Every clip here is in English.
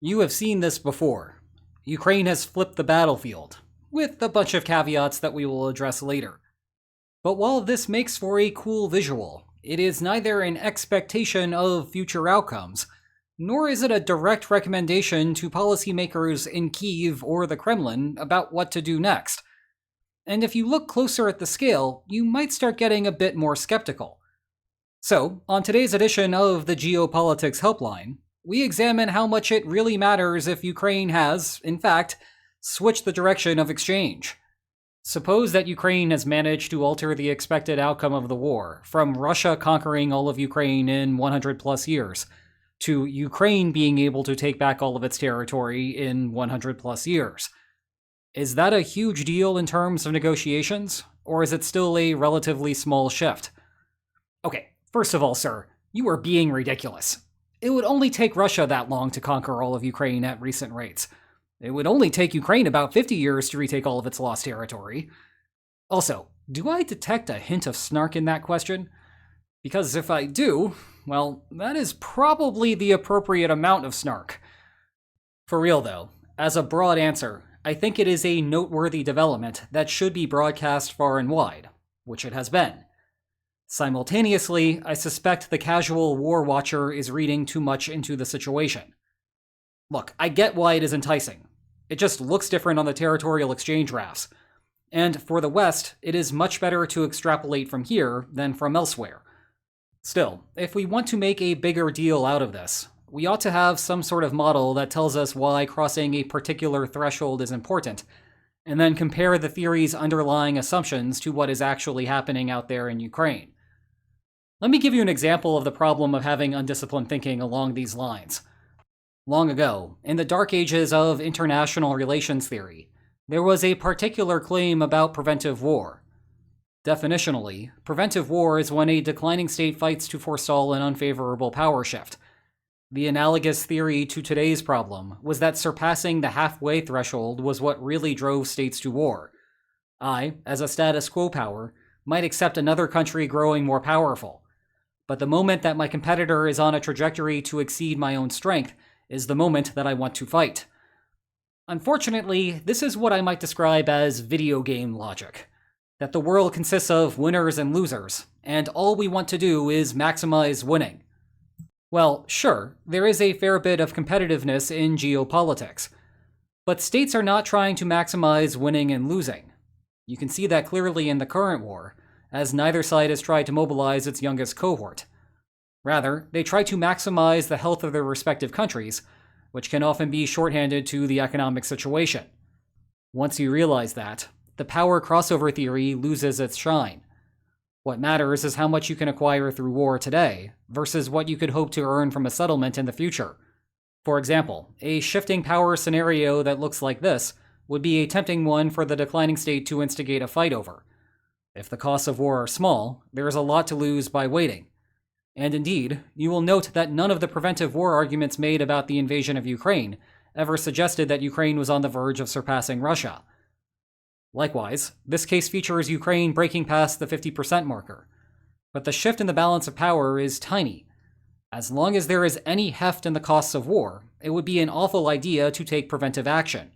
You have seen this before. Ukraine has flipped the battlefield, with a bunch of caveats that we will address later. But while this makes for a cool visual, it is neither an expectation of future outcomes, nor is it a direct recommendation to policymakers in Kyiv or the Kremlin about what to do next. And if you look closer at the scale, you might start getting a bit more skeptical. So, on today's edition of the Geopolitics Helpline, we examine how much it really matters if Ukraine has, in fact, switched the direction of exchange. Suppose that Ukraine has managed to alter the expected outcome of the war, from Russia conquering all of Ukraine in 100 plus years, to Ukraine being able to take back all of its territory in 100 plus years. Is that a huge deal in terms of negotiations, or is it still a relatively small shift? Okay, first of all, sir, you are being ridiculous. It would only take Russia that long to conquer all of Ukraine at recent rates. It would only take Ukraine about 50 years to retake all of its lost territory. Also, do I detect a hint of snark in that question? Because if I do, well, that is probably the appropriate amount of snark. For real though, as a broad answer, I think it is a noteworthy development that should be broadcast far and wide, which it has been. Simultaneously, I suspect the casual war watcher is reading too much into the situation. Look, I get why it is enticing. It just looks different on the territorial exchange graphs. And for the West, it is much better to extrapolate from here than from elsewhere. Still, if we want to make a bigger deal out of this, we ought to have some sort of model that tells us why crossing a particular threshold is important, and then compare the theory's underlying assumptions to what is actually happening out there in Ukraine. Let me give you an example of the problem of having undisciplined thinking along these lines. Long ago, in the dark ages of international relations theory, there was a particular claim about preventive war. Definitionally, preventive war is when a declining state fights to forestall an unfavorable power shift. The analogous theory to today's problem was that surpassing the halfway threshold was what really drove states to war. I, as a status quo power, might accept another country growing more powerful. But the moment that my competitor is on a trajectory to exceed my own strength is the moment that I want to fight. Unfortunately, this is what I might describe as video game logic. That the world consists of winners and losers, and all we want to do is maximize winning. Well, sure, there is a fair bit of competitiveness in geopolitics, but states are not trying to maximize winning and losing. You can see that clearly in the current war, as neither side has tried to mobilize its youngest cohort. Rather, they try to maximize the health of their respective countries, which can often be shorthanded to the economic situation. Once you realize that, the power crossover theory loses its shine. What matters is how much you can acquire through war today, versus what you could hope to earn from a settlement in the future. For example, a shifting power scenario that looks like this would be a tempting one for the declining state to instigate a fight over. If the costs of war are small, there is a lot to lose by waiting. And indeed, you will note that none of the preventive war arguments made about the invasion of Ukraine ever suggested that Ukraine was on the verge of surpassing Russia. Likewise, this case features Ukraine breaking past the 50% marker. But the shift in the balance of power is tiny. As long as there is any heft in the costs of war, it would be an awful idea to take preventive action.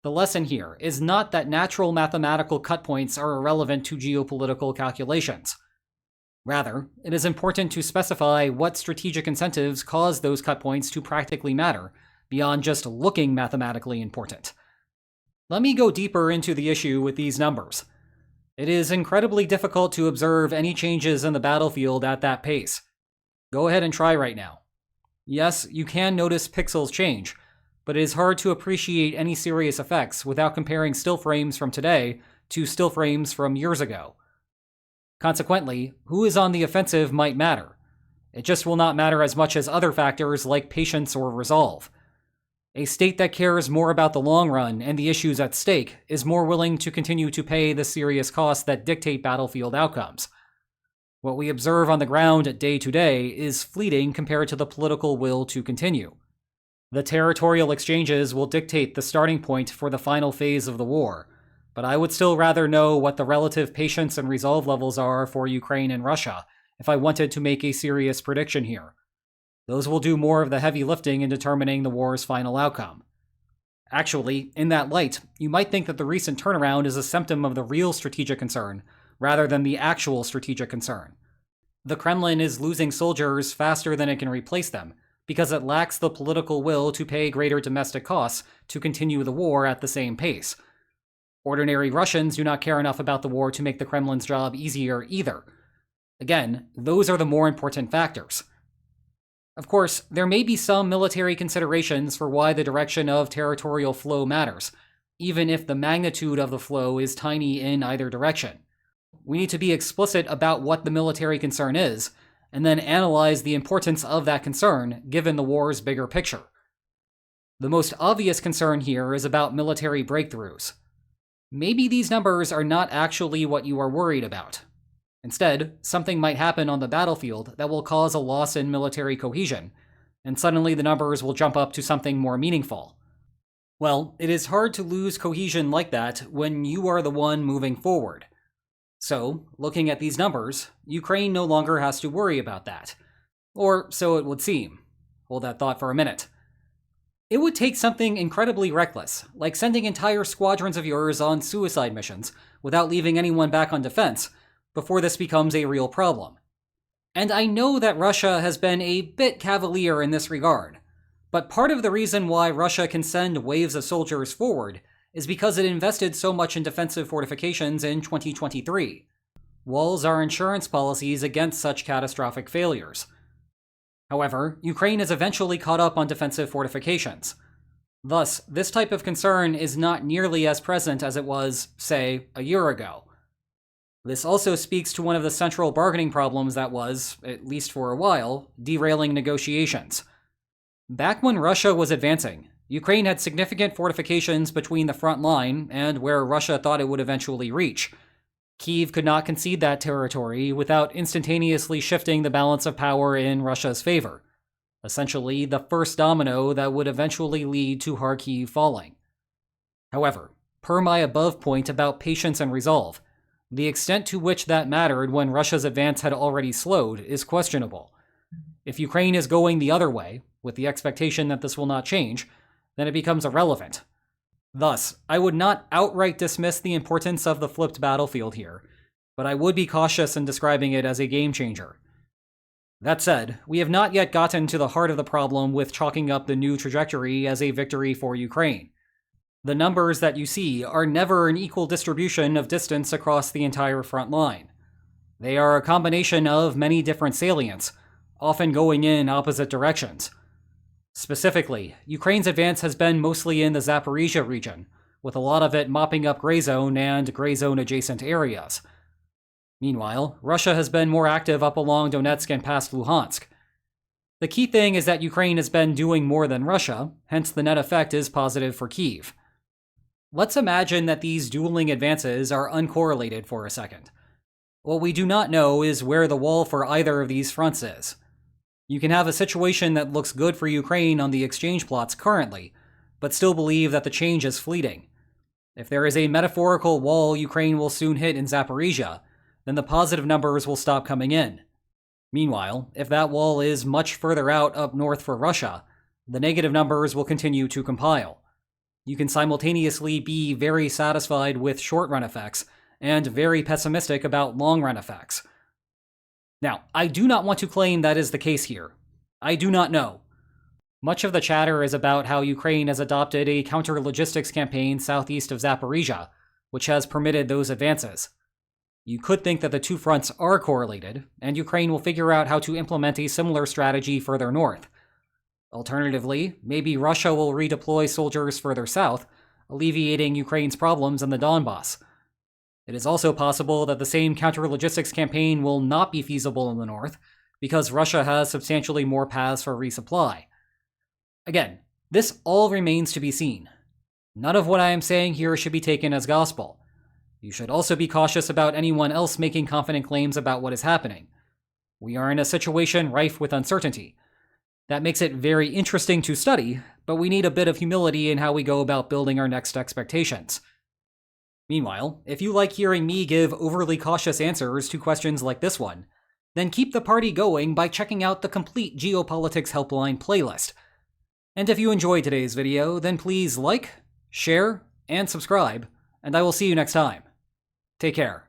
The lesson here is not that natural mathematical cut points are irrelevant to geopolitical calculations. Rather, it is important to specify what strategic incentives cause those cut points to practically matter, beyond just looking mathematically important. Let me go deeper into the issue with these numbers. It is incredibly difficult to observe any changes in the battlefield at that pace. Go ahead and try right now. Yes, you can notice pixels change, but it is hard to appreciate any serious effects without comparing still frames from today to still frames from years ago. Consequently, who is on the offensive might matter. It just will not matter as much as other factors like patience or resolve. A state that cares more about the long run and the issues at stake is more willing to continue to pay the serious costs that dictate battlefield outcomes. What we observe on the ground day to day is fleeting compared to the political will to continue. The territorial exchanges will dictate the starting point for the final phase of the war, but I would still rather know what the relative patience and resolve levels are for Ukraine and Russia if I wanted to make a serious prediction here. Those will do more of the heavy lifting in determining the war's final outcome. Actually, in that light, you might think that the recent turnaround is a symptom of the real strategic concern, rather than the actual strategic concern. The Kremlin is losing soldiers faster than it can replace them, because it lacks the political will to pay greater domestic costs to continue the war at the same pace. Ordinary Russians do not care enough about the war to make the Kremlin's job easier either. Again, those are the more important factors. Of course, there may be some military considerations for why the direction of territorial flow matters, even if the magnitude of the flow is tiny in either direction. We need to be explicit about what the military concern is, and then analyze the importance of that concern given the war's bigger picture. The most obvious concern here is about military breakthroughs. Maybe these numbers are not actually what you are worried about. Instead, something might happen on the battlefield that will cause a loss in military cohesion, and suddenly the numbers will jump up to something more meaningful. Well, it is hard to lose cohesion like that when you are the one moving forward. So, looking at these numbers, Ukraine no longer has to worry about that. Or so it would seem. Hold that thought for a minute. It would take something incredibly reckless, like sending entire squadrons of yours on suicide missions without leaving anyone back on defense, before this becomes a real problem. And I know that Russia has been a bit cavalier in this regard, but part of the reason why Russia can send waves of soldiers forward is because it invested so much in defensive fortifications in 2023. Walls are insurance policies against such catastrophic failures. However, Ukraine has eventually caught up on defensive fortifications. Thus, this type of concern is not nearly as present as it was, say, a year ago. This also speaks to one of the central bargaining problems that was, at least for a while, derailing negotiations. Back when Russia was advancing, Ukraine had significant fortifications between the front line and where Russia thought it would eventually reach. Kyiv could not concede that territory without instantaneously shifting the balance of power in Russia's favor, essentially the first domino that would eventually lead to Kharkiv falling. However, per my above point about patience and resolve, the extent to which that mattered when Russia's advance had already slowed is questionable. If Ukraine is going the other way, with the expectation that this will not change, then it becomes irrelevant. Thus, I would not outright dismiss the importance of the flipped battlefield here, but I would be cautious in describing it as a game changer. That said, we have not yet gotten to the heart of the problem with chalking up the new trajectory as a victory for Ukraine. The numbers that you see are never an equal distribution of distance across the entire front line. They are a combination of many different salients, often going in opposite directions. Specifically, Ukraine's advance has been mostly in the Zaporizhia region, with a lot of it mopping up gray zone and gray zone adjacent areas. Meanwhile, Russia has been more active up along Donetsk and past Luhansk. The key thing is that Ukraine has been doing more than Russia, hence the net effect is positive for Kyiv. Let's imagine that these dueling advances are uncorrelated for a second. What we do not know is where the wall for either of these fronts is. You can have a situation that looks good for Ukraine on the exchange plots currently, but still believe that the change is fleeting. If there is a metaphorical wall Ukraine will soon hit in Zaporizhia, then the positive numbers will stop coming in. Meanwhile, if that wall is much further out up north for Russia, the negative numbers will continue to compile. You can simultaneously be very satisfied with short-run effects and very pessimistic about long-run effects. Now, I do not want to claim that is the case here. I do not know. Much of the chatter is about how Ukraine has adopted a counter-logistics campaign southeast of Zaporizhia, which has permitted those advances. You could think that the two fronts are correlated, and Ukraine will figure out how to implement a similar strategy further north. Alternatively, maybe Russia will redeploy soldiers further south, alleviating Ukraine's problems in the Donbass. It is also possible that the same counter-logistics campaign will not be feasible in the north, because Russia has substantially more paths for resupply. Again, this all remains to be seen. None of what I am saying here should be taken as gospel. You should also be cautious about anyone else making confident claims about what is happening. We are in a situation rife with uncertainty. That makes it very interesting to study, but we need a bit of humility in how we go about building our next expectations. Meanwhile, if you like hearing me give overly cautious answers to questions like this one, then keep the party going by checking out the complete Geopolitics Helpline playlist. And if you enjoyed today's video, then please like, share, and subscribe, and I will see you next time. Take care.